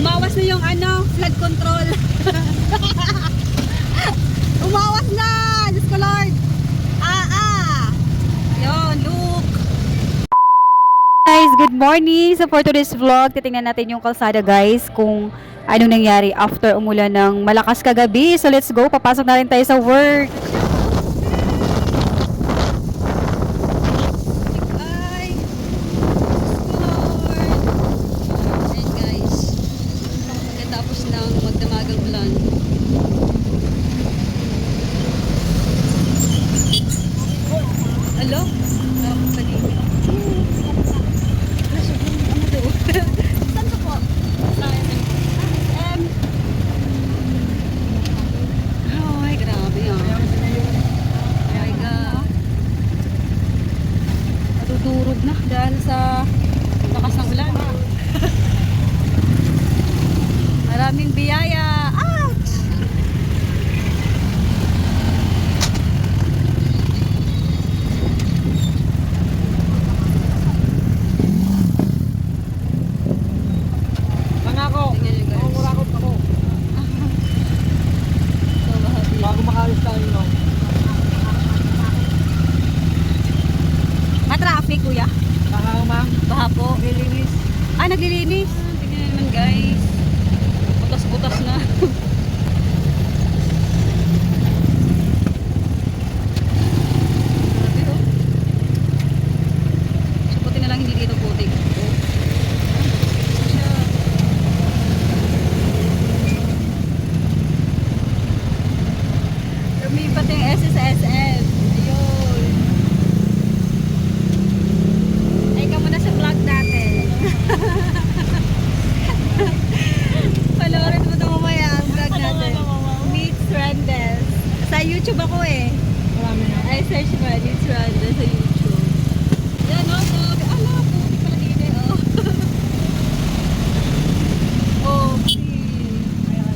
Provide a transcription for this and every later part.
Umawas na yung flood control. Umawas na! Diyos ko Lord! Yun, look! Guys, good morning! So for today's vlog, titingnan natin yung kalsada guys kung ano nangyari after umulan ng malakas kagabi. So let's go, papasok na rin tayo sa work. Ay! Lord! Ayan guys. Tapos ng magdamagang ulan. Hello? Saan ka po? Ay, grabe ah. Oh my God. Natutulog na dahil sa lakas ng ulan. Maraming biyaya. Ouch! Pangako, mamurakot ako. So, bahabi. Bago makalis tayo, no? Ma-traffic, kuya? Baka ma'am, Baha po. nilinis. Naglilinis. Tingnan naman, guys. Butas-butas na. Grabe, oh. So, buti na lang hindi dito putik. Lumipat yung SSSM. Ayun. Ay ka muna sa vlog natin. Panoorin mo na mamaya ang vlog natin. Meets Randes. Sa YouTube ako eh. Marami na. Ay, search mo. Meets Randes sa YouTube. Yan o. Ala, puti pala dito eh. Oh, please. Ayan o.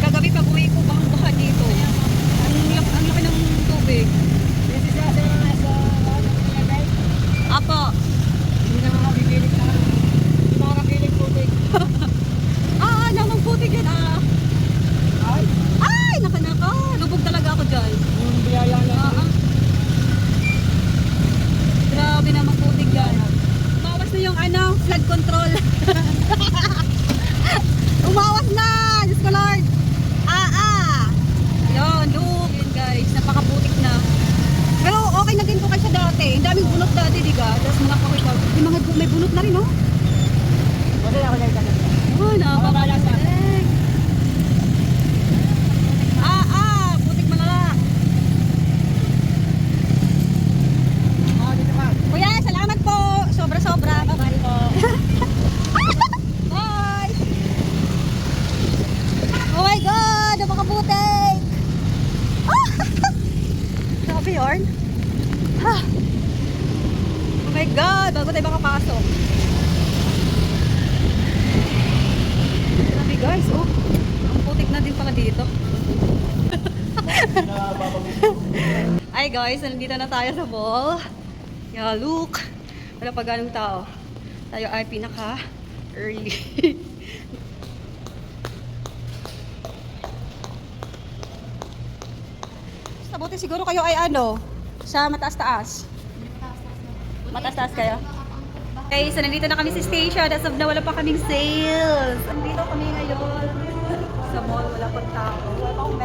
Kagabi pag uwi ko, bahang-baha dito. Ang laki ng tubig. Kasi sa nasa guys, Apo. hindi na makapipilit na. Hindi makapilit putik. Namang putik yan Ay, Ay, naka. Lubog talaga ako dyan. yung biyaya lang. Grabe namang putik yan. Umawas na yung flood control. Umawas na! Diyos ko Lord! Yun, look. Yun guys, napakaputik na. Pero okay na din po kayo sa dati. Ang daming bunot dati, diga. Tapos mga pakikot. Yung mga may bunot na rin, no? Kasi ako dahil ka na. Oh, napakaputik. Putik malala. Dito ka. Kuya, salamat po. Sobra-sobra. Bye po. Bye! Oh my God! Napakaputik! Grabe yun. Oh my God! Bago tayo makapasok. Grabe guys, oh. Ang putik na din pala dito. Ay guys, nandito na tayo sa mall. Yeah, look. Wala pa ganong tao. Tayo ay pinaka-early. Sabuti siguro kayo ay sa mataas-taas. Mataas-taas kayo? Okay, so nandito na kami sa station. As of na wala pa kaming sales. Nandito kami ngayon. Sa mall, wala pang tao. Wala pa akong